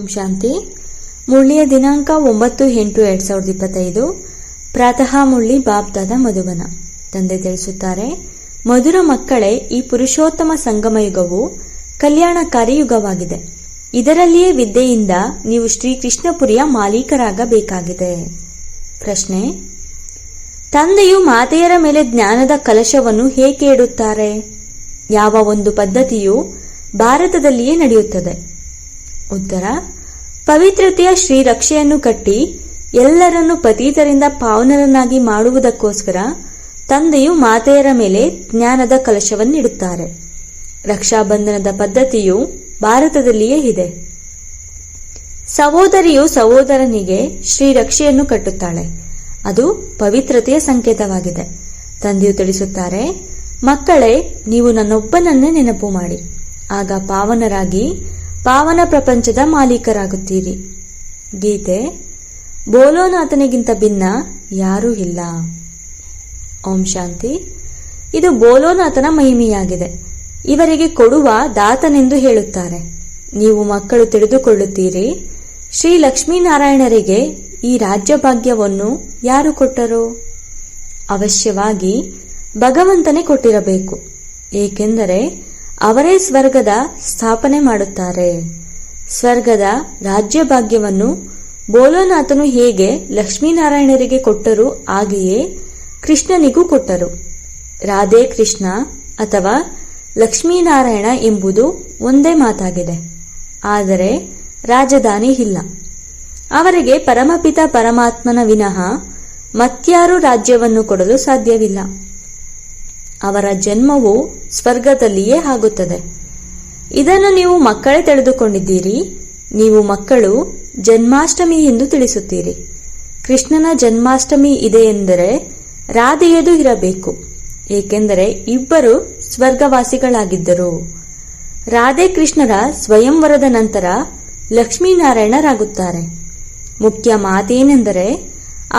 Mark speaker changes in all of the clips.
Speaker 1: ಓಂ ಶಾಂತಿ. ಮುರಳಿಯ ದಿನಾಂಕ 9/8/2025. ಪ್ರಾತಃ ಮುರಳಿ ಬಾಬ್ದಾದ ಮಧುಬನ. ತಂದೆ ತಿಳಿಸುತ್ತಾರೆ, ಮಧುರ ಮಕ್ಕಳೇ, ಈ ಪುರುಷೋತ್ತಮ ಸಂಗಮಯುಗವು ಕಲ್ಯಾಣಕಾರಿ ಯುಗವಾಗಿದೆ. ಇದರಲ್ಲಿಯೇ ವಿದ್ಯೆಯಿಂದ ನೀವು ಶ್ರೀಕೃಷ್ಣಪುರಿಯ ಮಾಲೀಕರಾಗಬೇಕಾಗಿದೆ. ಪ್ರಶ್ನೆ: ತಂದೆಯು ಮಾತೆಯರ ಮೇಲೆ ಜ್ಞಾನದ ಕಲಶವನ್ನು ಹೇಗೆ ಇಡುತ್ತಾರೆ? ಯಾವ ಒಂದು ಪದ್ಧತಿಯು ಭಾರತದಲ್ಲಿಯೇ ನಡೆಯುತ್ತದೆ? ಉತ್ತರ: ಪವಿತ್ರತೆಯ ಶ್ರೀರಕ್ಷೆಯನ್ನು ಕಟ್ಟಿ ಎಲ್ಲರನ್ನು ಪತೀತರಿಂದ ಪಾವನರನ್ನಾಗಿ ಮಾಡುವುದಕ್ಕೋಸ್ಕರ ತಂದೆಯು ಮಾತೆಯರ ಮೇಲೆ ಜ್ಞಾನದ ಕಲಶವನ್ನಿಡುತ್ತಾರೆ. ರಕ್ಷಾಬಂಧನದ ಪದ್ಧತಿಯು ಭಾರತದಲ್ಲಿಯೇ ಇದೆ. ಸಹೋದರಿಯು ಸಹೋದರನಿಗೆ ಶ್ರೀರಕ್ಷೆಯನ್ನು ಕಟ್ಟುತ್ತಾಳೆ. ಅದು ಪವಿತ್ರತೆಯ ಸಂಕೇತವಾಗಿದೆ. ತಂದೆಯು ತಿಳಿಸುತ್ತಾರೆ, ಮಕ್ಕಳೇ, ನೀವು ನನ್ನೊಬ್ಬನನ್ನೇ ನೆನಪು ಮಾಡಿ, ಆಗ ಪಾವನರಾಗಿ ಪಾವನ ಪ್ರಪಂಚದ ಮಾಲೀಕರಾಗುತ್ತೀರಿ. ಗೀತೆ: ಬೋಲೋನಾಥನಿಗಿಂತ ಭಿನ್ನ ಯಾರೂ ಇಲ್ಲ. ಓಂ ಶಾಂತಿ. ಇದು ಬೋಲೋನಾಥನ ಮಹಿಮೆಯಾಗಿದೆ. ಇವರಿಗೆ ಕೊಡುವ ದಾತನೆಂದು ಹೇಳುತ್ತಾರೆ. ನೀವು ಮಕ್ಕಳು ತಿಳಿದುಕೊಳ್ಳುತ್ತೀರಿ, ಶ್ರೀ ಲಕ್ಷ್ಮೀನಾರಾಯಣರಿಗೆ ಈ ರಾಜ್ಯಭಾಗ್ಯವನ್ನು ಯಾರು ಕೊಟ್ಟರು? ಅವಶ್ಯವಾಗಿ ಭಗವಂತನೇ ಕೊಟ್ಟಿರಬೇಕು, ಏಕೆಂದರೆ ಅವರೇ ಸ್ವರ್ಗದ ಸ್ಥಾಪನೆ ಮಾಡುತ್ತಾರೆ. ಸ್ವರ್ಗದ ರಾಜ್ಯಭಾಗ್ಯವನ್ನು ಬೋಲೋನಾಥನು ಹೇಗೆ ಲಕ್ಷ್ಮೀನಾರಾಯಣರಿಗೆ ಕೊಟ್ಟರು, ಹಾಗೆಯೇ ಕೃಷ್ಣನಿಗೂ ಕೊಟ್ಟರು. ರಾಧೆ ಕೃಷ್ಣ ಅಥವಾ ಲಕ್ಷ್ಮೀನಾರಾಯಣ ಎಂಬುದು ಒಂದೇ ಮಾತಾಗಿದೆ, ಆದರೆ ರಾಜಧಾನಿ ಇಲ್ಲ. ಅವರಿಗೆ ಪರಮಪಿತ ಪರಮಾತ್ಮನ ವಿನಃ ಮತ್ಯಾರೂ ರಾಜ್ಯವನ್ನು ಕೊಡಲು ಸಾಧ್ಯವಿಲ್ಲ. ಅವರ ಜನ್ಮವು ಸ್ವರ್ಗದಲ್ಲಿಯೇ ಆಗುತ್ತದೆ. ಇದನ್ನು ನೀವು ಮಕ್ಕಳೇ ತಿಳಿದುಕೊಂಡಿದ್ದೀರಿ. ನೀವು ಮಕ್ಕಳು ಜನ್ಮಾಷ್ಟಮಿ ಎಂದು ತಿಳಿಸುತ್ತೀರಿ. ಕೃಷ್ಣನ ಜನ್ಮಾಷ್ಟಮಿ ಇದೆ ಎಂದರೆ ರಾಧೆಯದು ಇರಬೇಕು, ಏಕೆಂದರೆ ಇಬ್ಬರು ಸ್ವರ್ಗವಾಸಿಗಳಾಗಿದ್ದರು. ರಾಧೆ ಕೃಷ್ಣರ ಸ್ವಯಂವರದ ನಂತರ ಲಕ್ಷ್ಮೀನಾರಾಯಣರಾಗುತ್ತಾರೆ. ಮುಖ್ಯ ಮಾತೇನೆಂದರೆ,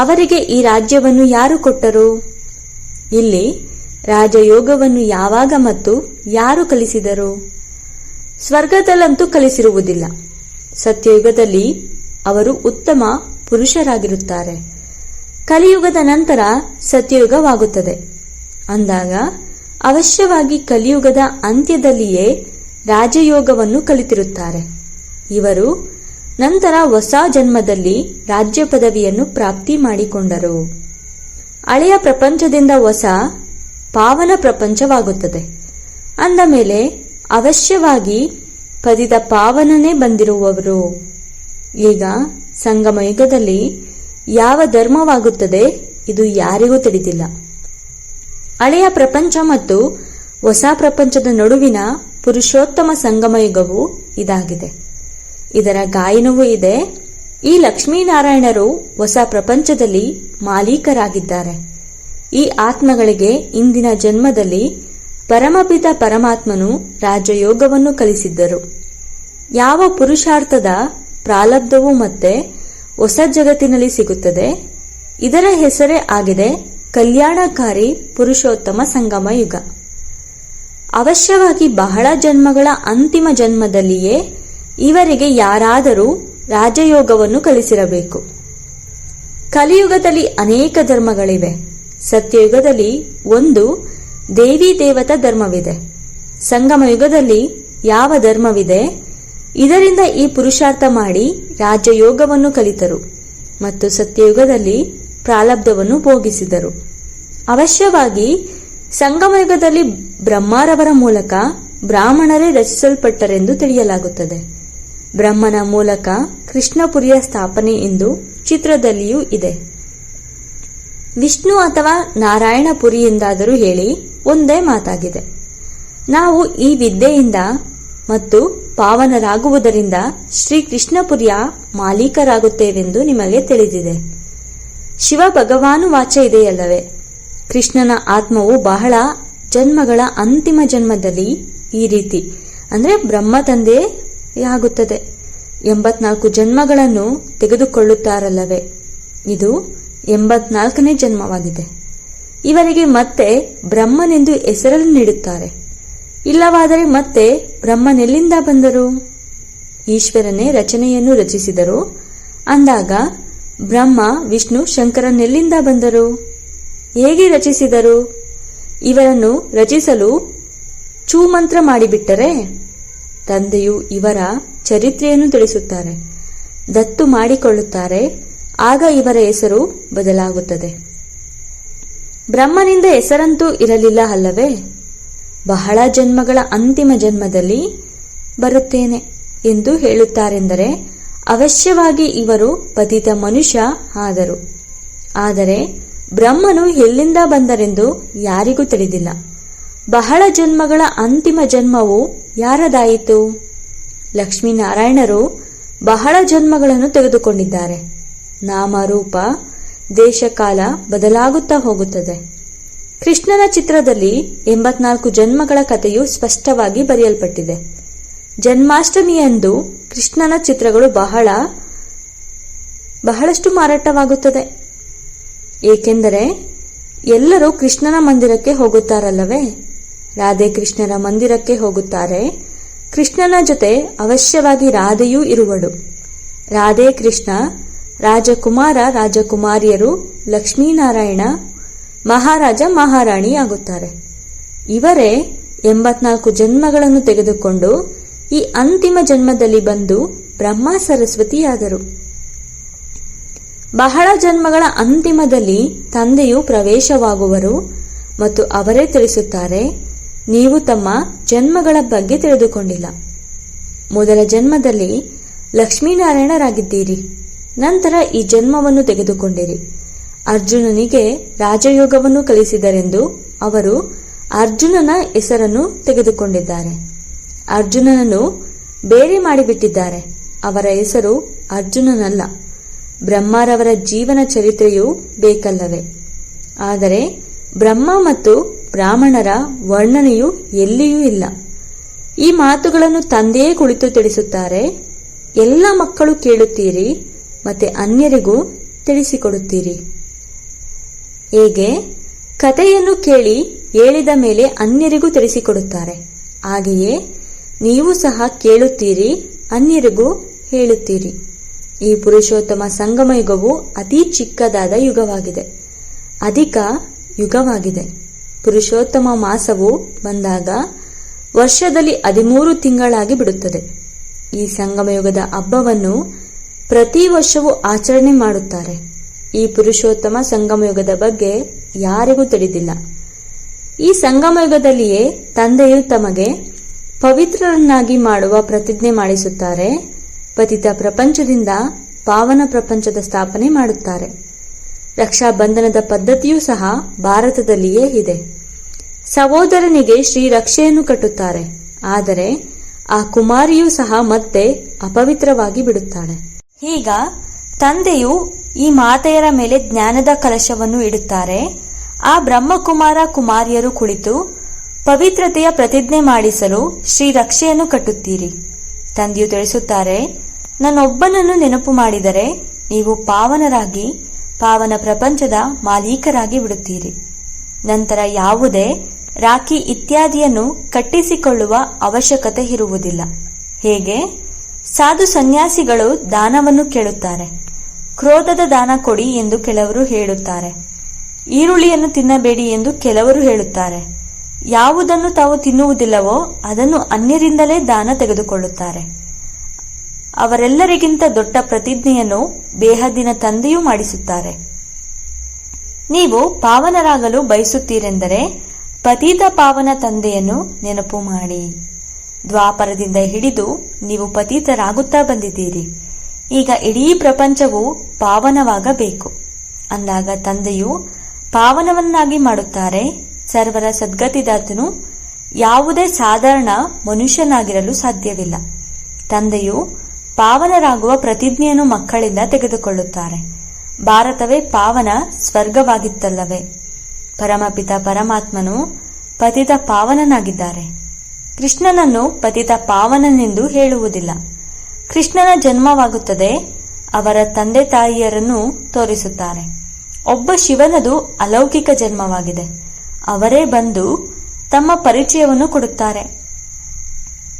Speaker 1: ಅವರಿಗೆ ಈ ರಾಜ್ಯವನ್ನು ಯಾರು ಕೊಟ್ಟರು? ಇಲ್ಲಿ ರಾಜಯೋಗವನ್ನು ಯಾವಾಗ ಮತ್ತು ಯಾರು ಕಲಿಸಿದರು? ಸ್ವರ್ಗದಲ್ಲಂತೂ ಕಲಿಸಿರುವುದಿಲ್ಲ. ಸತ್ಯಯುಗದಲ್ಲಿ ಅವರು ಉತ್ತಮ ಪುರುಷರಾಗಿರುತ್ತಾರೆ. ಕಲಿಯುಗದ ನಂತರ ಸತ್ಯಯುಗವಾಗುತ್ತದೆ. ಅಂದಾಗ ಅವಶ್ಯವಾಗಿ ಕಲಿಯುಗದ ಅಂತ್ಯದಲ್ಲಿಯೇ ರಾಜಯೋಗವನ್ನು ಕಲಿತಿರುತ್ತಾರೆ. ಇವರು ನಂತರ ಹೊಸ ಜನ್ಮದಲ್ಲಿ ರಾಜ್ಯ ಪದವಿಯನ್ನು ಪ್ರಾಪ್ತಿ ಮಾಡಿಕೊಂಡರು. ಹಳೆಯ ಪ್ರಪಂಚದಿಂದ ಹೊಸ ಪಾವನ ಪ್ರಪಂಚವಾಗುತ್ತದೆ. ಅಂದ ಮೇಲೆ ಅವಶ್ಯವಾಗಿ ಪತಿತ ಪಾವನನೇ ಬಂದಿರುವವರು. ಈಗ ಸಂಗಮ ಯುಗದಲ್ಲಿ ಯಾವ ಧರ್ಮವಾಗುತ್ತದೆ, ಇದು ಯಾರಿಗೂ ತಿಳಿದಿಲ್ಲ. ಹಳೆಯ ಪ್ರಪಂಚ ಮತ್ತು ಹೊಸ ಪ್ರಪಂಚದ ನಡುವಿನ ಪುರುಷೋತ್ತಮ ಸಂಗಮ ಯುಗವು ಇದಾಗಿದೆ. ಇದರ ಗಾಯನವೂ ಇದೆ. ಈ ಲಕ್ಷ್ಮೀನಾರಾಯಣರು ಹೊಸ ಪ್ರಪಂಚದಲ್ಲಿ ಮಾಲೀಕರಾಗಿದ್ದಾರೆ. ಈ ಆತ್ಮಗಳಿಗೆ ಇಂದಿನ ಜನ್ಮದಲ್ಲಿ ಪರಮಪಿತ ಪರಮಾತ್ಮನು ರಾಜಯೋಗವನ್ನು ಕಲಿಸಿದ್ದರು. ಯಾವ ಪುರುಷಾರ್ಥದ ಪ್ರಾರಬ್ಧವೂ ಮತ್ತೆ ಹೊಸ ಜಗತ್ತಿನಲ್ಲಿ ಸಿಗುತ್ತದೆ. ಇದರ ಹೆಸರೇ ಆಗಿದೆ ಕಲ್ಯಾಣಕಾರಿ ಪುರುಷೋತ್ತಮ ಸಂಗಮ ಯುಗ. ಅವಶ್ಯವಾಗಿ ಬಹಳ ಜನ್ಮಗಳ ಅಂತಿಮ ಜನ್ಮದಲ್ಲಿಯೇ ಇವರಿಗೆ ಯಾರಾದರೂ ರಾಜಯೋಗವನ್ನು ಕಲಿಸಿರಬೇಕು. ಕಲಿಯುಗದಲ್ಲಿ ಅನೇಕ ಧರ್ಮಗಳಿವೆ. ಸತ್ಯಯುಗದಲ್ಲಿ ಒಂದು ದೇವಿ ದೇವತಾ ಧರ್ಮವಿದೆ. ಸಂಗಮ ಯುಗದಲ್ಲಿ ಯಾವ ಧರ್ಮವಿದೆ? ಇದರಿಂದ ಈ ಪುರುಷಾರ್ಥ ಮಾಡಿ ರಾಜಯೋಗವನ್ನು ಕಲಿತರು ಮತ್ತು ಸತ್ಯಯುಗದಲ್ಲಿ ಪ್ರಾರಬ್ಧವನ್ನು ಭೋಗಿಸಿದರು. ಅವಶ್ಯವಾಗಿ ಸಂಗಮಯುಗದಲ್ಲಿ ಬ್ರಹ್ಮರವರ ಮೂಲಕ ಬ್ರಾಹ್ಮಣರೇ ರಚಿಸಲ್ಪಟ್ಟರೆಂದು ತಿಳಿಯಲಾಗುತ್ತದೆ. ಬ್ರಹ್ಮನ ಮೂಲಕ ಕೃಷ್ಣಪುರಿಯ ಸ್ಥಾಪನೆ ಎಂದು ಚಿತ್ರದಲ್ಲಿಯೂ ಇದೆ. ವಿಷ್ಣು ಅಥವಾ ನಾರಾಯಣಪುರಿ ಎಂದಾದರೂ ಹೇಳಿ, ಒಂದೇ ಮಾತಾಗಿದೆ. ನಾವು ಈ ವಿದ್ಯೆಯಿಂದ ಮತ್ತು ಪಾವನರಾಗುವುದರಿಂದ ಶ್ರೀಕೃಷ್ಣಪುರಿಯ ಮಾಲೀಕರಾಗುತ್ತೇವೆಂದು ನಿಮಗೆ ತಿಳಿದಿದೆ. ಶಿವ ಭಗವಾನು ವಾಚ ಇದೆಯಲ್ಲವೇ? ಕೃಷ್ಣನ ಆತ್ಮವು ಬಹಳ ಜನ್ಮಗಳ ಅಂತಿಮ ಜನ್ಮದಲ್ಲಿ ಈ ರೀತಿ ಅಂದರೆ ಬ್ರಹ್ಮ ತಂದೆ ಆಗುತ್ತದೆ. 84 ಜನ್ಮಗಳನ್ನು ತೆಗೆದುಕೊಳ್ಳುತ್ತಾರಲ್ಲವೇ? ಇದು 84ನೇ ಜನ್ಮವಾಗಿದೆ. ಇವರಿಗೆ ಮತ್ತೆ ಬ್ರಹ್ಮನೆಂದು ಹೆಸರನ್ನು ನೀಡುತ್ತಾರೆ. ಇಲ್ಲವಾದರೆ ಮತ್ತೆ ಬ್ರಹ್ಮನೆಲ್ಲಿಂದ ಬಂದರು? ಈಶ್ವರನೇ ರಚನೆಯನ್ನು ರಚಿಸಿದರು ಅಂದಾಗ ಬ್ರಹ್ಮ ವಿಷ್ಣು ಶಂಕರನೆಲ್ಲಿಂದ ಬಂದರು? ಹೇಗೆ ರಚಿಸಿದರು? ಇವರನ್ನು ರಚಿಸಲು ಚೂಮಂತ್ರ ಮಾಡಿಬಿಟ್ಟರೆ? ತಂದೆಯು ಇವರ ಚರಿತ್ರೆಯನ್ನು ತಿಳಿಸುತ್ತಾರೆ, ದತ್ತು ಮಾಡಿಕೊಳ್ಳುತ್ತಾರೆ. ಆಗ ಇವರ ಹೆಸರು ಬದಲಾಗುತ್ತದೆ. ಬ್ರಹ್ಮನಿಂದ ಹೆಸರಂತೂ ಇರಲಿಲ್ಲ ಅಲ್ಲವೇ? ಬಹಳ ಜನ್ಮಗಳ ಅಂತಿಮ ಜನ್ಮದಲ್ಲಿ ಬರುತ್ತೇನೆ ಎಂದು ಹೇಳುತ್ತಾರೆಂದರೆ ಅವಶ್ಯವಾಗಿ ಇವರು ಪತಿತ ಮನುಷ್ಯ ಆದರು. ಆದರೆ ಬ್ರಹ್ಮನು ಎಲ್ಲಿಂದ ಬಂದರೆಂದು ಯಾರಿಗೂ ತಿಳಿದಿಲ್ಲ. ಬಹಳ ಜನ್ಮಗಳ ಅಂತಿಮ ಜನ್ಮವು ಯಾರದಾಯಿತು? ಲಕ್ಷ್ಮೀನಾರಾಯಣರು ಬಹಳ ಜನ್ಮಗಳನ್ನು ತೆಗೆದುಕೊಂಡಿದ್ದಾರೆ. ನಾಮ ರೂಪ ದೇಶಕಾಲ ಬದಲಾಗುತ್ತಾ ಹೋಗುತ್ತದೆ. ಕೃಷ್ಣನ ಚಿತ್ರದಲ್ಲಿ 84 ಜನ್ಮಗಳ ಕಥೆಯು ಸ್ಪಷ್ಟವಾಗಿ ಬರೆಯಲ್ಪಟ್ಟಿದೆ. ಜನ್ಮಾಷ್ಟಮಿಯಂದು ಕೃಷ್ಣನ ಚಿತ್ರಗಳು ಬಹಳಷ್ಟು ಮಾರಾಟವಾಗುತ್ತದೆ. ಏಕೆಂದರೆ ಎಲ್ಲರೂ ಕೃಷ್ಣನ ಮಂದಿರಕ್ಕೆ ಹೋಗುತ್ತಾರಲ್ಲವೇ? ರಾಧೆ ಕೃಷ್ಣನ ಮಂದಿರಕ್ಕೆ ಹೋಗುತ್ತಾರೆ. ಕೃಷ್ಣನ ಜೊತೆ ಅವಶ್ಯವಾಗಿ ರಾಧೆಯೂ ಇರುವಳು. ರಾಧೆ ಕೃಷ್ಣ, ರಾಜಕುಮಾರ ರಾಜಕುಮಾರಿಯರು, ಲಕ್ಷ್ಮೀನಾರಾಯಣ, ಮಹಾರಾಜ ಮಹಾರಾಣಿ ಆಗುತ್ತಾರೆ. ಇವರೇ 84 ಜನ್ಮಗಳನ್ನು ತೆಗೆದುಕೊಂಡು ಈ ಅಂತಿಮ ಜನ್ಮದಲ್ಲಿ ಬಂದು ಬ್ರಹ್ಮ ಸರಸ್ವತಿಯಾದರು. ಬಹಳ ಜನ್ಮಗಳ ಅಂತಿಮದಲ್ಲಿ ತಂದೆಯು ಪ್ರವೇಶವಾಗುವರು ಮತ್ತು ಅವರೇ ತಿಳಿಸುತ್ತಾರೆ, ನೀವು ತಮ್ಮ ಜನ್ಮಗಳ ಬಗ್ಗೆ ತಿಳಿದುಕೊಂಡಿಲ್ಲ. ಮೊದಲ ಜನ್ಮದಲ್ಲಿ ಲಕ್ಷ್ಮೀನಾರಾಯಣರಾಗಿದ್ದೀರಿ. ನಂತರ ಈ ಜನ್ಮವನ್ನು ತೆಗೆದುಕೊಂಡಿರಿ. ಅರ್ಜುನನಿಗೆ ರಾಜಯೋಗವನ್ನು ಕಲಿಸಿದರೆಂದು ಅವರು ಅರ್ಜುನನ ಹೆಸರನ್ನು ತೆಗೆದುಕೊಂಡಿದ್ದಾರೆ. ಅರ್ಜುನನನ್ನು ಬೇರೆ ಮಾಡಿಬಿಟ್ಟಿದ್ದಾರೆ. ಅವರ ಹೆಸರು ಅರ್ಜುನನಲ್ಲ. ಬ್ರಹ್ಮರವರ ಜೀವನ ಚರಿತ್ರೆಯೂ ಬೇಕಲ್ಲವೇ? ಆದರೆ ಬ್ರಹ್ಮ ಮತ್ತು ಬ್ರಾಹ್ಮಣರ ವರ್ಣನೆಯು ಎಲ್ಲಿಯೂ ಇಲ್ಲ. ಈ ಮಾತುಗಳನ್ನು ತಂದೆಯೇ ಕುಳಿತು ತಿಳಿಸುತ್ತಾರೆ. ಎಲ್ಲ ಮಕ್ಕಳು ಕೇಳುತ್ತೀರಿ ಮತ್ತೆ ಅನ್ಯರಿಗೂ ತಿಳಿಸಿಕೊಡುತ್ತೀರಿ. ಹೇಗೆ ಕಥೆಯನ್ನು ಕೇಳಿ ಹೇಳಿದ ಮೇಲೆ ಅನ್ಯರಿಗೂ ತಿಳಿಸಿಕೊಡುತ್ತಾರೆ, ಹಾಗೆಯೇ ನೀವು ಸಹ ಕೇಳುತ್ತೀರಿ, ಅನ್ಯರಿಗೂ ಹೇಳುತ್ತೀರಿ. ಈ ಪುರುಷೋತ್ತಮ ಸಂಗಮ ಯುಗವು ಅತಿ ಚಿಕ್ಕದಾದ ಯುಗವಾಗಿದೆ, ಅಧಿಕ ಯುಗವಾಗಿದೆ. ಪುರುಷೋತ್ತಮ ಮಾಸವು ಬಂದಾಗ ವರ್ಷದಲ್ಲಿ 13 ತಿಂಗಳಾಗಿ ಬಿಡುತ್ತದೆ. ಈ ಸಂಗಮಯುಗದ ಹಬ್ಬವನ್ನು ಪ್ರತಿ ವರ್ಷವೂ ಆಚರಣೆ ಮಾಡುತ್ತಾರೆ. ಈ ಪುರುಷೋತ್ತಮ ಸಂಗಮಯುಗದ ಬಗ್ಗೆ ಯಾರಿಗೂ ತಿಳಿದಿಲ್ಲ. ಈ ಸಂಗಮಯುಗದಲ್ಲಿಯೇ ತಂದೆಯು ತಮಗೆ ಪವಿತ್ರರನ್ನಾಗಿ ಮಾಡುವ ಪ್ರತಿಜ್ಞೆ ಮಾಡಿಸುತ್ತಾರೆ. ಪತಿತ ಪ್ರಪಂಚದಿಂದ ಪಾವನ ಪ್ರಪಂಚದ ಸ್ಥಾಪನೆ ಮಾಡುತ್ತಾರೆ. ರಕ್ಷಾಬಂಧನದ ಪದ್ಧತಿಯೂ ಸಹ ಭಾರತದಲ್ಲಿಯೇ ಇದೆ. ಸಹೋದರನಿಗೆ ಶ್ರೀ ರಕ್ಷೆಯನ್ನು ಕಟ್ಟುತ್ತಾರೆ. ಆದರೆ ಆ ಕುಮಾರಿಯೂ ಸಹ ಮತ್ತೆ ಅಪವಿತ್ರವಾಗಿ ಬಿಡುತ್ತಾಳೆ. ಈಗ ತಂದೆಯು ಈ ಮಾತೆಯರ ಮೇಲೆ ಜ್ಞಾನದ ಕಲಶವನ್ನು ಇಡುತ್ತಾರೆ. ಆ ಬ್ರಹ್ಮಕುಮಾರ ಕುಮಾರಿಯರು ಕುಳಿತು ಪವಿತ್ರತೆಯ ಪ್ರತಿಜ್ಞೆ ಮಾಡಿಸಲು ಶ್ರೀ ರಕ್ಷೆಯನ್ನು ಕಟ್ಟುತ್ತೀರಿ. ತಂದೆಯು ತಿಳಿಸುತ್ತಾರೆ, ನನ್ನೊಬ್ಬನನ್ನು ನೆನಪು ಮಾಡಿದರೆ ನೀವು ಪಾವನರಾಗಿ ಪಾವನ ಪ್ರಪಂಚದ ಮಾಲೀಕರಾಗಿ ಬಿಡುತ್ತೀರಿ. ನಂತರ ಯಾವುದೇ ರಾಖಿ ಇತ್ಯಾದಿಯನ್ನು ಕಟ್ಟಿಸಿಕೊಳ್ಳುವ ಅವಶ್ಯಕತೆ ಇರುವುದಿಲ್ಲ. ಹೇಗೆ ಸಾಧು ಸನ್ಯಾಸಿಗಳು ದಾನವನ್ನು ಕೇಳುತ್ತಾರೆ. ಕ್ರೋಧದ ದಾನ ಕೊಡಿ ಎಂದು ಕೆಲವರು ಹೇಳುತ್ತಾರೆ. ಈರುಳ್ಳಿಯನ್ನು ತಿನ್ನಬೇಡಿ ಎಂದು ಕೆಲವರು ಹೇಳುತ್ತಾರೆ. ಯಾವುದನ್ನು ತಾವು ತಿನ್ನುವುದಿಲ್ಲವೋ ಅದನ್ನು ಅನ್ಯರಿಂದಲೇ ದಾನ ತೆಗೆದುಕೊಳ್ಳುತ್ತಾರೆ. ಅವರೆಲ್ಲರಿಗಿಂತ ದೊಡ್ಡ ಪ್ರತಿಜ್ಞೆಯನ್ನು ಬೇಹದ್ದಿನ ತಂದೆಯೂ ಮಾಡಿಸುತ್ತಾರೆ. ನೀವು ಪಾವನರಾಗಲು ಬಯಸುತ್ತೀರೆಂದರೆ ಪತಿತ ಪಾವನ ತಂದೆಯನ್ನು ನೆನಪು ಮಾಡಿ. ದ್ವಾಪರದಿಂದ ಹಿಡಿದು ನೀವು ಪತಿತರಾಗುತ್ತಾ ಬಂದಿದ್ದೀರಿ. ಈಗ ಇಡೀ ಪ್ರಪಂಚವು ಪಾವನವಾಗಬೇಕು ಅಂದಾಗ ತಂದೆಯು ಪಾವನವನ್ನಾಗಿ ಮಾಡುತ್ತಾರೆ. ಸರ್ವರ ಸದ್ಗತಿದಾತನು ಯಾವುದೇ ಸಾಧಾರಣ ಮನುಷ್ಯನಾಗಿರಲು ಸಾಧ್ಯವಿಲ್ಲ. ತಂದೆಯು ಪಾವನರಾಗುವ ಪ್ರತಿಜ್ಞೆಯನ್ನು ಮಕ್ಕಳಿಂದ ತೆಗೆದುಕೊಳ್ಳುತ್ತಾರೆ. ಭಾರತವೇ ಪಾವನ ಸ್ವರ್ಗವಾಗಿತ್ತಲ್ಲವೇ? ಪರಮಪಿತ ಪರಮಾತ್ಮನು ಪತಿತ ಪಾವನನಾಗಿದ್ದಾರೆ. ಕೃಷ್ಣನನ್ನು ಪತಿತ ಪಾವನನೆಂದು ಹೇಳುವುದಿಲ್ಲ. ಕೃಷ್ಣನ ಜನ್ಮವಾಗುತ್ತದೆ. ಅವರ ತಂದೆ ತಾಯಿಯರನ್ನು ತೋರಿಸುತ್ತಾರೆ. ಒಬ್ಬ ಶಿವನದು ಅಲೌಕಿಕ ಜನ್ಮವಾಗಿದೆ. ಅವರೇ ಬಂದು ತಮ್ಮ ಪರಿಚಯವನ್ನು ಕೊಡುತ್ತಾರೆ.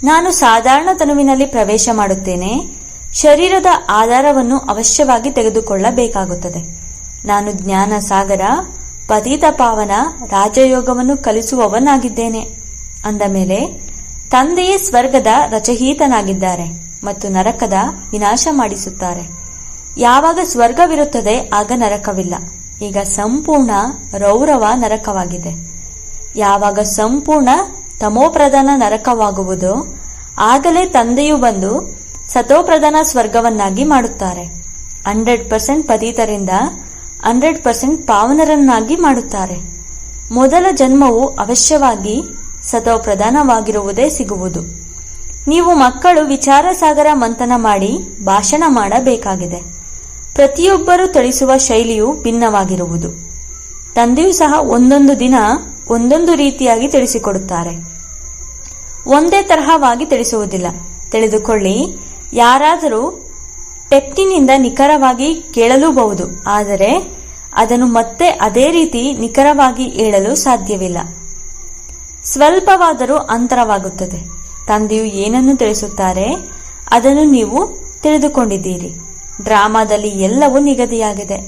Speaker 1: ನಾನು ಸಾಧಾರಣ ತನುವಿನಲ್ಲಿ ಪ್ರವೇಶ ಮಾಡುತ್ತೇನೆ. ಶರೀರದ ಆಧಾರವನ್ನು ಅವಶ್ಯವಾಗಿ ತೆಗೆದುಕೊಳ್ಳಬೇಕಾಗುತ್ತದೆ. ನಾನು ಜ್ಞಾನ ಸಾಗರ, ಪತಿತ ಪಾವನ, ರಾಜಯೋಗವನ್ನು ಕಲಿಸುವವನಾಗಿದ್ದೇನೆ ಅಂದ ಮೇಲೆ ತಂದೆಯೇ ಸ್ವರ್ಗದ ರಚಯಿತನಾಗಿದ್ದಾರೆ ಮತ್ತು ನರಕದ ವಿನಾಶ ಮಾಡಿಸುತ್ತಾರೆ. ಯಾವಾಗ ಸ್ವರ್ಗವಿರುತ್ತದೆ ಆಗ ನರಕವಿಲ್ಲ. ಈಗ ಸಂಪೂರ್ಣ ರೌರವ ನರಕವಾಗಿದೆ. ಯಾವಾಗ ಸಂಪೂರ್ಣ ತಮೋಪ್ರಧಾನ ನರಕವಾಗುವುದೋ ಆಗಲೇ ತಂದೆಯು ಬಂದು ಸತೋಪ್ರಧಾನ ಸ್ವರ್ಗವನ್ನಾಗಿ ಮಾಡುತ್ತಾರೆ. 100% ಪತಿತರಿಂದ 100% ಪಾವನರನ್ನಾಗಿ ಮಾಡುತ್ತಾರೆ. ಮೊದಲ ಜನ್ಮವು ಅವಶ್ಯವಾಗಿ ಸತೋಪ್ರಧಾನವಾಗಿರುವುದೇ ಸಿಗುವುದು. ನೀವು ಮಕ್ಕಳು ವಿಚಾರ ಸಾಗರ ಮಂಥನ ಮಾಡಿ ಭಾಷಣ ಮಾಡಬೇಕಾಗಿದೆ. ಪ್ರತಿಯೊಬ್ಬರೂ ತಿಳಿಸುವ ಶೈಲಿಯು ಭಿನ್ನವಾಗಿರುವುದು. ತಂದೆಯೂ ಸಹ ಒಂದೊಂದು ದಿನ ಒಂದೊಂದು ರೀತಿಯಾಗಿ ತಿಳಿಸಿಕೊಡುತ್ತಾರೆ. ಒಂದೇ ತರಹವಾಗಿ ತಿಳಿಸುವುದಿಲ್ಲ. ತಿಳಿದುಕೊಳ್ಳಿ, ಯಾರಾದರೂ ಟೆಪ್ನಿನಿಂದ ನಿಖರವಾಗಿ ಕೇಳಲೂಬಹುದು, ಆದರೆ ಅದನ್ನು ಮತ್ತೆ ಅದೇ ರೀತಿ ನಿಖರವಾಗಿ ಹೇಳಲು ಸಾಧ್ಯವಿಲ್ಲ. ಸ್ವಲ್ಪವಾದರೂ ಅಂತರವಾಗುತ್ತದೆ. ತಂದೆಯು ಏನನ್ನು ತಿಳಿಸುತ್ತಾರೆ ಅದನ್ನು ನೀವು ತಿಳಿದುಕೊಂಡಿದ್ದೀರಿ. ಡ್ರಾಮಾದಲ್ಲಿ ಎಲ್ಲವೂ ನಿಗದಿಯಾಗಿದೆ.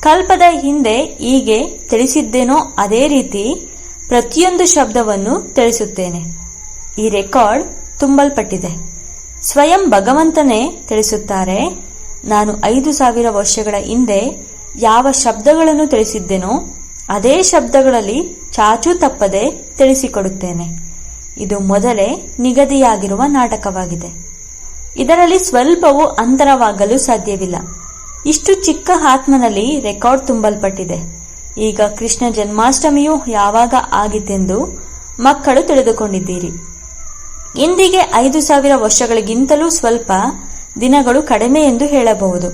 Speaker 1: ಕಲ್ಪದ ಹಿಂದೆ ಹೀಗೆ ತಿಳಿಸಿದ್ದೇನೋ ಅದೇ ರೀತಿ ಪ್ರತಿಯೊಂದು ಶಬ್ದವನ್ನು ತಿಳಿಸುತ್ತೇನೆ. ಈ ರೆಕಾರ್ಡ್ ತುಂಬಲ್ಪಟ್ಟಿದೆ. ಸ್ವಯಂ ಭಗವಂತನೇ ತಿಳಿಸುತ್ತಾರೆ, ನಾನು 5000 ವರ್ಷಗಳ ಹಿಂದೆ ಯಾವ ಶಬ್ದಗಳನ್ನು ತಿಳಿಸಿದ್ದೇನೋ ಅದೇ ಶಬ್ದಗಳಲ್ಲಿ ಚಾಚೂ ತಪ್ಪದೆ ತಿಳಿಸಿಕೊಡುತ್ತೇನೆ. ಇದು ಮೊದಲೇ ನಿಗದಿಯಾಗಿರುವ ನಾಟಕವಾಗಿದೆ. ಇದರಲ್ಲಿ ಸ್ವಲ್ಪವೂ ಅಂತರವಾಗಲು ಸಾಧ್ಯವಿಲ್ಲ. ಇಷ್ಟು ಚಿಕ್ಕ ಆತ್ಮನಲ್ಲಿ ರೆಕಾರ್ಡ್ ತುಂಬಲ್ಪಟ್ಟಿದೆ. ಈಗ ಕೃಷ್ಣ ಜನ್ಮಾಷ್ಟಮಿಯು ಯಾವಾಗ ಆಗಿತ್ತೆಂದು ಮಕ್ಕಳು ತಿಳಿದುಕೊಂಡಿದ್ದೀರಿ. ಇಂದಿಗೆ 5000 ವರ್ಷಗಳಿಗಿಂತಲೂ ಸ್ವಲ್ಪ ದಿನಗಳು ಕಡಿಮೆ ಎಂದು ಹೇಳಬಹುದು,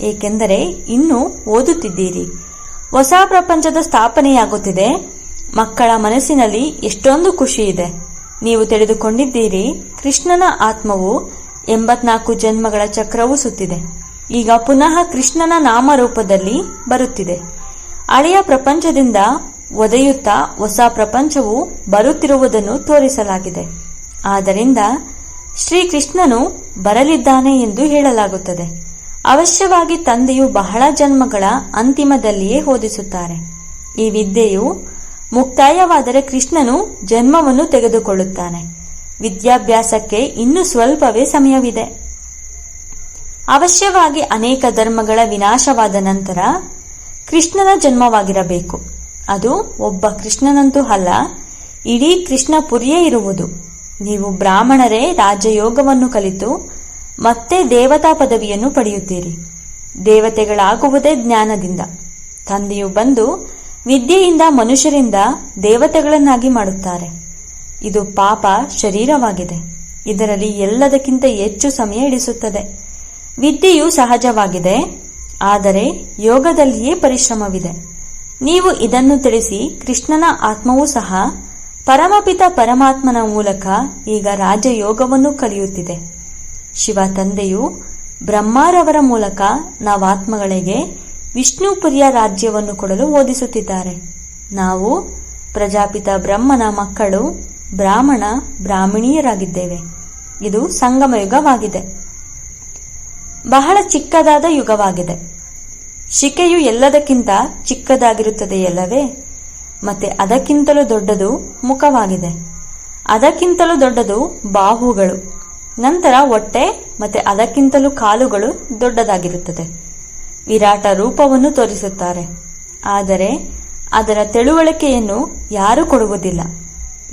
Speaker 1: ಏಕೆಂದರೆ ಇನ್ನೂ ಓದುತ್ತಿದ್ದೀರಿ. ಹೊಸ ಪ್ರಪಂಚದ ಸ್ಥಾಪನೆಯಾಗುತ್ತಿದೆ. ಮಕ್ಕಳ ಮನಸ್ಸಿನಲ್ಲಿ ಎಷ್ಟೊಂದು ಖುಷಿ ಇದೆ. ನೀವು ತಿಳಿದುಕೊಂಡಿದ್ದೀರಿ, ಕೃಷ್ಣನ ಆತ್ಮವು 84 ಜನ್ಮಗಳ ಚಕ್ರವು ಸುತ್ತಿದೆ. ಈಗ ಪುನಃ ಕೃಷ್ಣನ ನಾಮರೂಪದಲ್ಲಿ ಬರುತ್ತಿದೆ. ಹಳೆಯ ಪ್ರಪಂಚದಿಂದ ಒದೆಯುತ್ತಾ ಹೊಸ ಪ್ರಪಂಚವು ಬರುತ್ತಿರುವುದನ್ನು ತೋರಿಸಲಾಗಿದೆ. ಆದ್ದರಿಂದ ಶ್ರೀಕೃಷ್ಣನು ಬರಲಿದ್ದಾನೆ ಎಂದು ಹೇಳಲಾಗುತ್ತದೆ. ಅವಶ್ಯವಾಗಿ ತಂದೆಯು ಬಹಳ ಜನ್ಮಗಳ ಅಂತಿಮದಲ್ಲಿಯೇ ಓದಿಸುತ್ತಾರೆ. ಈ ವಿದ್ಯೆಯು ಮುಕ್ತಾಯವಾದರೆ ಕೃಷ್ಣನು ಜನ್ಮವನ್ನು ತೆಗೆದುಕೊಳ್ಳುತ್ತಾನೆ. ವಿದ್ಯಾಭ್ಯಾಸಕ್ಕೆ ಇನ್ನೂ ಸ್ವಲ್ಪವೇ ಸಮಯವಿದೆ. ಅವಶ್ಯವಾಗಿ ಅನೇಕ ಧರ್ಮಗಳ ವಿನಾಶವಾದ ನಂತರ ಕೃಷ್ಣನ ಜನ್ಮವಾಗಿರಬೇಕು. ಅದು ಒಬ್ಬ ಕೃಷ್ಣನಂತೂ ಅಲ್ಲ, ಇಡೀ ಕೃಷ್ಣಪುರಿಯೇ ಇರುವುದು. ನೀವು ಬ್ರಾಹ್ಮಣರೇ ರಾಜಯೋಗವನ್ನು ಕಲಿತು ಮತ್ತೆ ದೇವತಾ ಪದವಿಯನ್ನು ಪಡೆಯುತ್ತೀರಿ. ದೇವತೆಗಳಾಗುವುದೇ ಜ್ಞಾನದಿಂದ. ತಂದೆಯು ಬಂದು ವಿದ್ಯೆಯಿಂದ ಮನುಷ್ಯರಿಂದ ದೇವತೆಗಳನ್ನಾಗಿ ಮಾಡುತ್ತಾರೆ. ಇದು ಪಾಪ ಶರೀರವಾಗಿದೆ. ಇದರಲ್ಲಿ ಎಲ್ಲದಕ್ಕಿಂತ ಹೆಚ್ಚು ಸಮಯ ಹಿಡಿಸುತ್ತದೆ. ವಿದ್ಯೆಯು ಸಹಜವಾಗಿದೆ, ಆದರೆ ಯೋಗದಲ್ಲಿಯೇ ಪರಿಶ್ರಮವಿದೆ. ನೀವು ಇದನ್ನು ತಿಳಿಸಿ ಕೃಷ್ಣನ ಆತ್ಮವೂ ಸಹ ಪರಮಪಿತ ಪರಮಾತ್ಮನ ಮೂಲಕ ಈಗ ರಾಜಯೋಗವನ್ನು ಕಲಿಯುತ್ತಿದೆ. ಶಿವ ತಂದೆಯು ಬ್ರಹ್ಮಾರವರ ಮೂಲಕ ನಾವಾತ್ಮಗಳಿಗೆ ವಿಷ್ಣುಪುರಿಯ ರಾಜ್ಯವನ್ನು ಕೊಡಲು ಓದಿಸುತ್ತಿದ್ದಾರೆ. ನಾವು ಪ್ರಜಾಪಿತ ಬ್ರಹ್ಮನ ಮಕ್ಕಳು, ಬ್ರಾಹ್ಮಣ ಬ್ರಾಹ್ಮಣೀಯರಾಗಿದ್ದೇವೆ. ಇದು ಸಂಗಮಯುಗವಾಗಿದೆ. ಬಹಳ ಚಿಕ್ಕದಾದ ಯುಗವಾಗಿದೆ. ಶಿಕೆಯು ಎಲ್ಲದಕ್ಕಿಂತ ಚಿಕ್ಕದಾಗಿರುತ್ತದೆಯಲ್ಲವೇ? ಮತ್ತೆ ಅದಕ್ಕಿಂತಲೂ ದೊಡ್ಡದು ಮುಖವಾಗಿದೆ. ಅದಕ್ಕಿಂತಲೂ ದೊಡ್ಡದು ಬಾಹುಗಳು, ನಂತರ ಹೊಟ್ಟೆ, ಮತ್ತೆ ಅದಕ್ಕಿಂತಲೂ ಕಾಲುಗಳು ದೊಡ್ಡದಾಗಿರುತ್ತದೆ. ವಿರಾಟ ರೂಪವನ್ನು ತೋರಿಸುತ್ತಾರೆ, ಆದರೆ ಅದರ ತಿಳುವಳಿಕೆಯನ್ನು ಯಾರೂ ಕೊಡುವುದಿಲ್ಲ.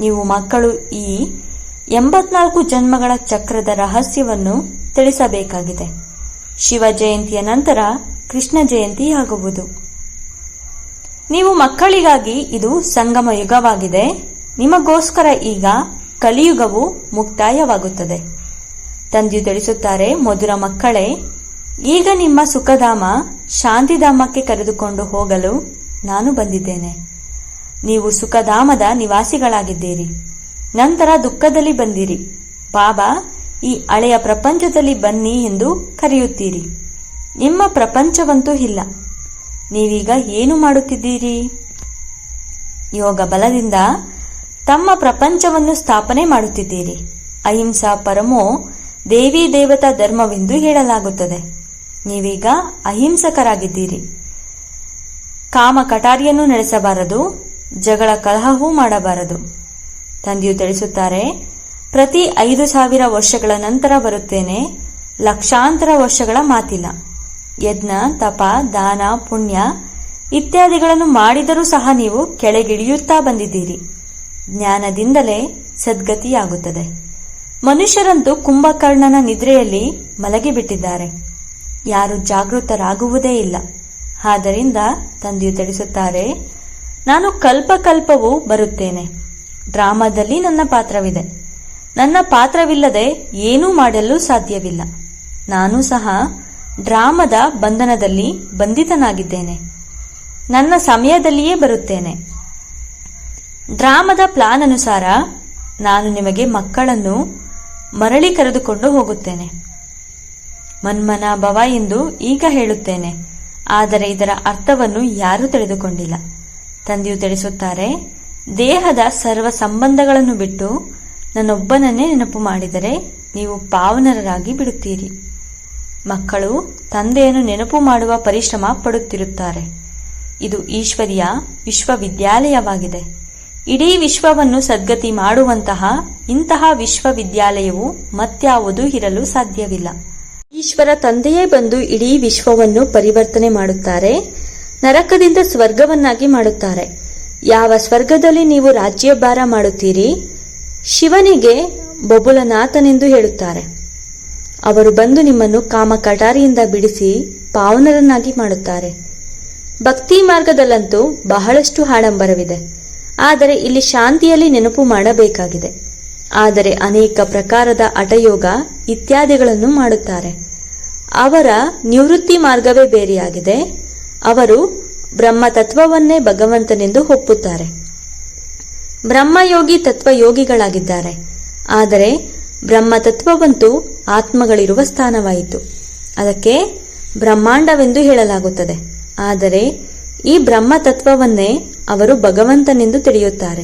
Speaker 1: ನೀವು ಮಕ್ಕಳು ಈ 84 ಜನ್ಮಗಳ ಚಕ್ರದ ರಹಸ್ಯವನ್ನು ತಿಳಿಸಬೇಕಾಗಿದೆ. ಶಿವ ಜಯಂತಿಯ ನಂತರ ಕೃಷ್ಣ ಜಯಂತಿಯಾಗುವುದು. ನೀವು ಮಕ್ಕಳಿಗಾಗಿ ಇದು ಸಂಗಮ ಯುಗವಾಗಿದೆ. ನಿಮಗೋಸ್ಕರ ಈಗ ಕಲಿಯುಗವು ಮುಕ್ತಾಯವಾಗುತ್ತದೆ. ತಂದೆಯು ತಿಳಿಸುತ್ತಾರೆ, ಮಧುರ ಮಕ್ಕಳೇ, ಈಗ ನಿಮ್ಮ ಸುಖಧಾಮ ಶಾಂತಿಧಾಮಕ್ಕೆ ಕರೆದುಕೊಂಡು ಹೋಗಲು ನಾನು ಬಂದಿದ್ದೇನೆ. ನೀವು ಸುಖಧಾಮದ ನಿವಾಸಿಗಳಾಗಿದ್ದೀರಿ. ನಂತರ ದುಃಖದಲ್ಲಿ ಬಂದಿರಿ. ಬಾಬಾ ಈ ಹಳೆಯ ಪ್ರಪಂಚದಲ್ಲಿ ಬನ್ನಿ ಎಂದು ಕರೆಯುತ್ತೀರಿ. ನಿಮ್ಮ ಪ್ರಪಂಚವಂತೂ ಇಲ್ಲ. ನೀವೀಗ ಏನು ಮಾಡುತ್ತಿದ್ದೀರಿ? ಯೋಗ ಬಲದಿಂದ ತಮ್ಮ ಪ್ರಪಂಚವನ್ನು ಸ್ಥಾಪನೆ ಮಾಡುತ್ತಿದ್ದೀರಿ. ಅಹಿಂಸಾ ಪರಮೋ ದೇವಿ ದೇವತಾ ಧರ್ಮವೆಂದು ಹೇಳಲಾಗುತ್ತದೆ. ನೀವೀಗ ಅಹಿಂಸಕರಾಗಿದ್ದೀರಿ. ಕಾಮ ಕಟಾರಿಯನ್ನು ನಡೆಸಬಾರದು, ಜಗಳ ಕಲಹವೂ ಮಾಡಬಾರದು. ತಂದೆಯು ತಿಳಿಸುತ್ತಾರೆ, ಪ್ರತಿ 5,000 ವರ್ಷಗಳ ನಂತರ ಬರುತ್ತೇನೆ. ಲಕ್ಷಾಂತರ ವರ್ಷಗಳ ಮಾತಿಲ್ಲ. ಯಜ್ಞ, ತಪ, ದಾನ, ಪುಣ್ಯ ಇತ್ಯಾದಿಗಳನ್ನು ಮಾಡಿದರೂ ಸಹ ನೀವು ಕೆಳಗಿಳಿಯುತ್ತಾ ಬಂದಿದ್ದೀರಿ. ಜ್ಞಾನದಿಂದಲೇ ಸದ್ಗತಿಯಾಗುತ್ತದೆ. ಮನುಷ್ಯರಂತೂ ಕುಂಭಕರ್ಣನ ನಿದ್ರೆಯಲ್ಲಿ ಮಲಗಿಬಿಟ್ಟಿದ್ದಾರೆ. ಯಾರು ಜಾಗೃತರಾಗುವುದೇ ಇಲ್ಲ. ಆದ್ದರಿಂದ ತಂದೆಯು ತಿಳಿಸುತ್ತಾರೆ, ನಾನು ಕಲ್ಪಕಲ್ಪವೂ ಬರುತ್ತೇನೆ. ಡ್ರಾಮಾದಲ್ಲಿ ನನ್ನ ಪಾತ್ರವಿದೆ. ನನ್ನ ಪಾತ್ರವಿಲ್ಲದೆ ಏನೂ ಮಾಡಲು ಸಾಧ್ಯವಿಲ್ಲ. ನಾನು ಸಹ ಡ್ರಾಮದ ಬಂಧನದಲ್ಲಿ ಬಂಧಿತನಾಗಿದ್ದೇನೆ. ನನ್ನ ಸಮಯದಲ್ಲಿಯೇ ಬರುತ್ತೇನೆ. ಡ್ರಾಮದ ಪ್ಲಾನ್ ಅನುಸಾರ ನಾನು ನಿಮಗೆ ಮಕ್ಕಳನ್ನು ಮರಳಿ ಕರೆದುಕೊಂಡು ಹೋಗುತ್ತೇನೆ. ಮನ್ಮನ ಭವ ಎಂದು ಈಗ ಹೇಳುತ್ತೇನೆ, ಆದರೆ ಇದರ ಅರ್ಥವನ್ನು ಯಾರೂ ತಿಳಿದುಕೊಂಡಿಲ್ಲ. ತಂದೆಯು ತಿಳಿಸುತ್ತಾರೆ, ದೇಹದ ಸರ್ವ ಸಂಬಂಧಗಳನ್ನು ಬಿಟ್ಟು ನನ್ನೊಬ್ಬನನ್ನೇ ನೆನಪು ಮಾಡಿದರೆ ನೀವು ಪಾವನರಾಗಿ ಬಿಡುತ್ತೀರಿ. ಮಕ್ಕಳು ತಂದೆಯನ್ನು ನೆನಪು ಮಾಡುವ ಪರಿಶ್ರಮ ಪಡುತ್ತಿರುತ್ತಾರೆ. ಇದು ಈಶ್ವರಿಯ ವಿಶ್ವವಿದ್ಯಾಲಯವಾಗಿದೆ. ಇಡೀ ವಿಶ್ವವನ್ನು ಸದ್ಗತಿ ಮಾಡುವಂತಹ ಇಂತಹ ವಿಶ್ವವಿದ್ಯಾಲಯವು ಮತ್ಯಾವುದೂ ಇರಲು ಸಾಧ್ಯವಿಲ್ಲ. ಈಶ್ವರ ತಂದೆಯೇ ಬಂದು ಇಡೀ ವಿಶ್ವವನ್ನು ಪರಿವರ್ತನೆ ಮಾಡುತ್ತಾರೆ. ನರಕದಿಂದ ಸ್ವರ್ಗವನ್ನಾಗಿ ಮಾಡುತ್ತಾರೆ. ಯಾವ ಸ್ವರ್ಗದಲ್ಲಿ ನೀವು ರಾಜ್ಯಭಾರ ಮಾಡುತ್ತೀರಿ, ಶಿವನಿಗೆ ಬಬುಲನಾಥನೆಂದು ಹೇಳುತ್ತಾರೆ. ಅವರು ಬಂದು ನಿಮ್ಮನ್ನು ಕಾಮ ಕಟಾರಿಯಿಂದ ಬಿಡಿಸಿ ಪಾವನರನ್ನಾಗಿ ಮಾಡುತ್ತಾರೆ. ಭಕ್ತಿ ಮಾರ್ಗದಲ್ಲಂತೂ ಬಹಳಷ್ಟು ಆಡಂಬರವಿದೆ. ಆದರೆ ಇಲ್ಲಿ ಶಾಂತಿಯಲ್ಲಿ ನೆನಪು ಮಾಡಬೇಕಾಗಿದೆ. ಆದರೆ ಅನೇಕ ಪ್ರಕಾರದ ಹಠಯೋಗ ಇತ್ಯಾದಿಗಳನ್ನು ಮಾಡುತ್ತಾರೆ. ಅವರ ನಿವೃತ್ತಿ ಮಾರ್ಗವೇ ಬೇರೆಯಾಗಿದೆ. ಅವರು ಬ್ರಹ್ಮತತ್ವವನ್ನೇ ಭಗವಂತನೆಂದು ಒಪ್ಪುತ್ತಾರೆ. ಬ್ರಹ್ಮಯೋಗಿ ತತ್ವಯೋಗಿಗಳಾಗಿದ್ದಾರೆ. ಆದರೆ ಬ್ರಹ್ಮತತ್ವವಂತೂ ಆತ್ಮಗಳಿರುವ ಸ್ಥಾನವಾಯಿತು. ಅದಕ್ಕೆ ಬ್ರಹ್ಮಾಂಡವೆಂದು ಹೇಳಲಾಗುತ್ತದೆ. ಆದರೆ ಈ ಬ್ರಹ್ಮತತ್ವವನ್ನೇ ಅವರು ಭಗವಂತನೆಂದು ತಿಳಿಯುತ್ತಾರೆ.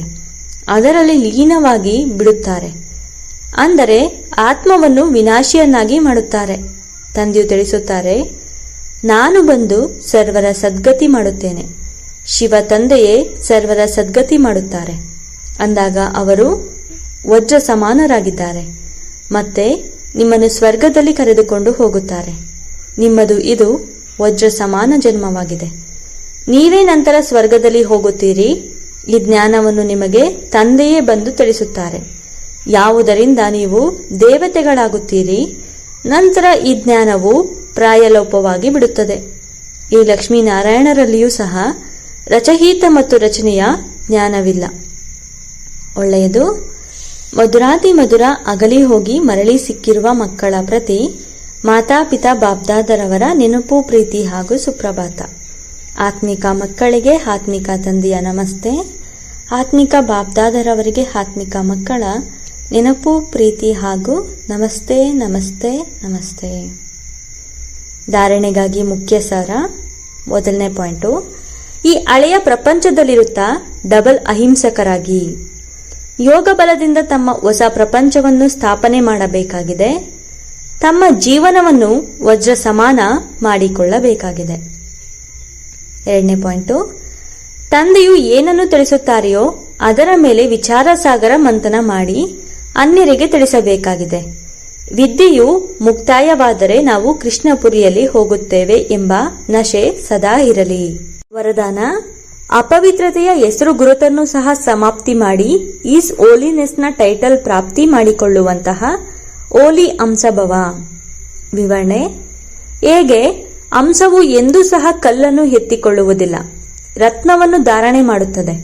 Speaker 1: ಅದರಲ್ಲಿ ಲೀನವಾಗಿ ಬಿಡುತ್ತಾರೆ. ಅಂದರೆ ಆತ್ಮವನ್ನು ವಿನಾಶಿಯನ್ನಾಗಿ ಮಾಡುತ್ತಾರೆ. ತಂದೆಯು ತಿಳಿಸುತ್ತಾರೆ, ನಾನು ಬಂದು ಸರ್ವರ ಸದ್ಗತಿ ಮಾಡುತ್ತೇನೆ. ಶಿವ ತಂದೆಯೇ ಸರ್ವರ ಸದ್ಗತಿ ಮಾಡುತ್ತಾರೆ. ಅಂದಾಗ ಅವರು ವಜ್ರ ಸಮಾನರಾಗಿದ್ದಾರೆ. ಮತ್ತೆ ನಿಮ್ಮನ್ನು ಸ್ವರ್ಗದಲ್ಲಿ ಕರೆದುಕೊಂಡು ಹೋಗುತ್ತಾರೆ. ನಿಮ್ಮದು ಇದು ವಜ್ರ ಸಮಾನ ಜನ್ಮವಾಗಿದೆ. ನೀವೇ ನಂತರ ಸ್ವರ್ಗದಲ್ಲಿ ಹೋಗುತ್ತೀರಿ. ಈ ಜ್ಞಾನವನ್ನು ನಿಮಗೆ ತಂದೆಯೇ ಬಂದು ತಿಳಿಸುತ್ತಾರೆ. ಯಾವುದರಿಂದ ನೀವು ದೇವತೆಗಳಾಗುತ್ತೀರಿ. ನಂತರ ಈ ಜ್ಞಾನವು ಪ್ರಾಯಲೋಪವಾಗಿ ಬಿಡುತ್ತದೆ. ಈ ಲಕ್ಷ್ಮೀನಾರಾಯಣರಲ್ಲಿಯೂ ಸಹ ರಚಯಿತ ಮತ್ತು ರಚನೆಯ ಜ್ಞಾನವಿಲ್ಲ. ಒಳ್ಳೆಯದು. ಮಧುರಾತಿ ಮಧುರ ಅಗಲಿ ಹೋಗಿ ಮರಳಿ ಸಿಕ್ಕಿರುವ ಮಕ್ಕಳ ಪ್ರತಿ ಮಾತಾಪಿತಾ ಬಾಬ್ದಾದರವರ ನೆನಪು, ಪ್ರೀತಿ ಹಾಗೂ ಸುಪ್ರಭಾತ. ಆತ್ಮಿಕ ಮಕ್ಕಳಿಗೆ ಆತ್ಮಿಕ ತಂದೆಯ ನಮಸ್ತೆ. ಆತ್ಮಿಕ ಬಾಬ್ದಾದರವರಿಗೆ ಆತ್ಮಿಕ ಮಕ್ಕಳ ನೆನಪು, ಪ್ರೀತಿ ಹಾಗೂ ನಮಸ್ತೆ ನಮಸ್ತೆ ನಮಸ್ತೆ. ಧಾರಣೆಗಾಗಿ ಮುಖ್ಯ ಸಾರ. ಮೊದಲನೇ ಪಾಯಿಂಟು, ಈ ಹಳೆಯ ಪ್ರಪಂಚದಲ್ಲಿರುತ್ತಾ ಡಬಲ್ ಅಹಿಂಸಕರಾಗಿ ಯೋಗ ಬಲದಿಂದ ತಮ್ಮ ಹೊಸ ಪ್ರಪಂಚವನ್ನು ಸ್ಥಾಪನೆ ಮಾಡಬೇಕಾಗಿದೆ. ತಮ್ಮ ಜೀವನವನ್ನು ವಜ್ರ ಸಮಾನ ಮಾಡಿಕೊಳ್ಳಬೇಕಾಗಿದೆ. ಎರಡನೇ ಪಾಯಿಂಟು, ತಂದೆಯು ಏನನ್ನು ತಿಳಿಸುತ್ತಾರೆಯೋ ಅದರ ಮೇಲೆ ವಿಚಾರ ಸಾಗರ ಮಂಥನ ಮಾಡಿ ಅನ್ಯರಿಗೆ ತಿಳಿಸಬೇಕಾಗಿದೆ. ವಿದ್ಯೆಯು ಮುಕ್ತಾಯವಾದರೆ ನಾವು ಕೃಷ್ಣಪುರಿಯಲ್ಲಿ ಹೋಗುತ್ತೇವೆ ಎಂಬ ನಶೆ ಸದಾ ಇರಲಿ. ವರದಾನ: ಅಪವಿತ್ರತೆಯ ಹೆಸರು ಗುರುತನ್ನು ಸಹ ಸಮಾಪ್ತಿ ಮಾಡಿ ಈಸ್ ಓಲಿನೆಸ್ನ ಟೈಟಲ್ ಪ್ರಾಪ್ತಿ ಮಾಡಿಕೊಳ್ಳುವಂತಹ ಓಲಿ ಅಂಶಭವ. ವಿವರಣೆ: ಹೇಗೆ ಅಂಶವು ಎಂದೂ ಸಹ ಕಲ್ಲನ್ನು ಎತ್ತಿಕೊಳ್ಳುವುದಿಲ್ಲ, ರತ್ನವನ್ನು ಧಾರಣೆ ಮಾಡುತ್ತದೆ.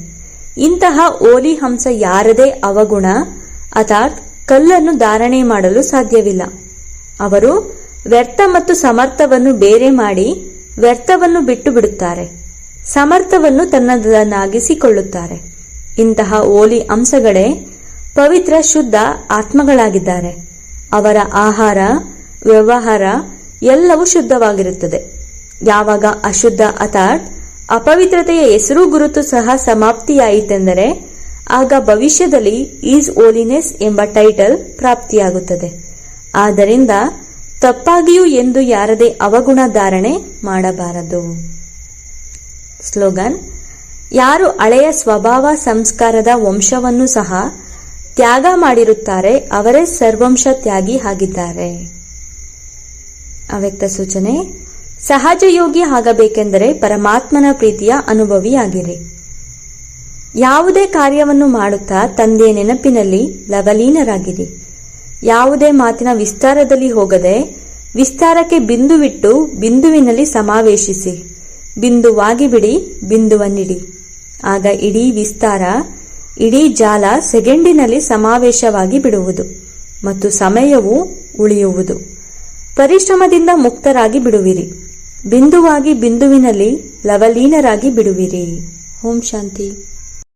Speaker 1: ಇಂತಹ ಓಲಿ ಹಂಸ ಯಾರದೇ ಅವಗುಣ ಅರ್ಥಾತ್ ಕಲ್ಲನ್ನು ಧಾರಣೆ ಮಾಡಲು ಸಾಧ್ಯವಿಲ್ಲ. ಅವರು ವ್ಯರ್ಥ ಮತ್ತು ಸಮರ್ಥವನ್ನು ಬೇರೆ ಮಾಡಿ ವ್ಯರ್ಥವನ್ನು ಬಿಟ್ಟು ಬಿಡುತ್ತಾರೆ, ಸಮರ್ಥವನ್ನು ತನ್ನದನ್ನಾಗಿಸಿಕೊಳ್ಳುತ್ತಾರೆ. ಇಂತಹ ಓಲಿ ಅಂಶಗಳೇ ಪವಿತ್ರ ಶುದ್ಧ ಆತ್ಮಗಳಾಗಿದ್ದಾರೆ. ಅವರ ಆಹಾರ, ವ್ಯವಹಾರ ಎಲ್ಲವೂ ಶುದ್ಧವಾಗಿರುತ್ತದೆ. ಯಾವಾಗ ಅಶುದ್ಧ ಅರ್ಥಾತ್ ಅಪವಿತ್ರತೆಯ ಹೆಸರು ಗುರುತು ಸಹ ಸಮಾಪ್ತಿಯಾಯಿತೆಂದರೆ ಆಗ ಭವಿಷ್ಯದಲ್ಲಿ ಈಸ್ ಹೋಲಿನೆಸ್ ಎಂಬ ಟೈಟಲ್ ಪ್ರಾಪ್ತಿಯಾಗುತ್ತದೆ. ಆದ್ದರಿಂದ ತಪ್ಪಾಗಿಯೂ ಎಂದು ಯಾರದೇ ಅವಗುಣ ಧಾರಣೆ ಮಾಡಬಾರದು. ಸ್ಲೋಗನ್: ಯಾರು ಹಳೆಯ ಸ್ವಭಾವ ಸಂಸ್ಕಾರದ ವಂಶವನ್ನು ಸಹ ತ್ಯಾಗ ಮಾಡಿರುತ್ತಾರೆ ಅವರೇ ಸರ್ವಂಶ ತ್ಯಾಗಿ ಆಗಿದ್ದಾರೆ. ಅವ್ಯಕ್ತ ಸೂಚನೆ: ಸಹಜ ಯೋಗಿ ಆಗಬೇಕೆಂದರೆ ಪರಮಾತ್ಮನ ಪ್ರೀತಿಯ ಅನುಭವಿಯಾಗಿರಿ. ಯಾವುದೇ ಕಾರ್ಯವನ್ನು ಮಾಡುತ್ತಾ ತಂದೆಯ ನೆನಪಿನಲ್ಲಿ ಲವಲೀನರಾಗಿರಿ. ಯಾವುದೇ ಮಾತಿನ ವಿಸ್ತಾರದಲ್ಲಿ ಹೋಗದೆ ವಿಸ್ತಾರಕ್ಕೆ ಬಿಂದುವಿಟ್ಟು ಬಿಂದುವಿನಲ್ಲಿ ಸಮಾವೇಶಿಸಿ. ಬಿಂದುವಾಗಿ ಬಿಡಿ, ಬಿಂದುವನ್ನಿಡಿ. ಆಗ ಇಡೀ ವಿಸ್ತಾರ, ಇಡೀ ಜಾಲ ಸೆಕೆಂಡಿನಲ್ಲಿ ಸಮಾವೇಶವಾಗಿ ಬಿಡುವುದು ಮತ್ತು ಸಮಯವೂ ಉಳಿಯುವುದು. ಪರಿಶ್ರಮದಿಂದ ಮುಕ್ತರಾಗಿ ಬಿಡುವಿರಿ. ಬಿಂದುವಾಗಿ ಬಿಂದುವಿನಲ್ಲಿ ಲವಲೀನರಾಗಿ ಬಿಡುವಿರಿ. ಓಂ ಶಾಂತಿ.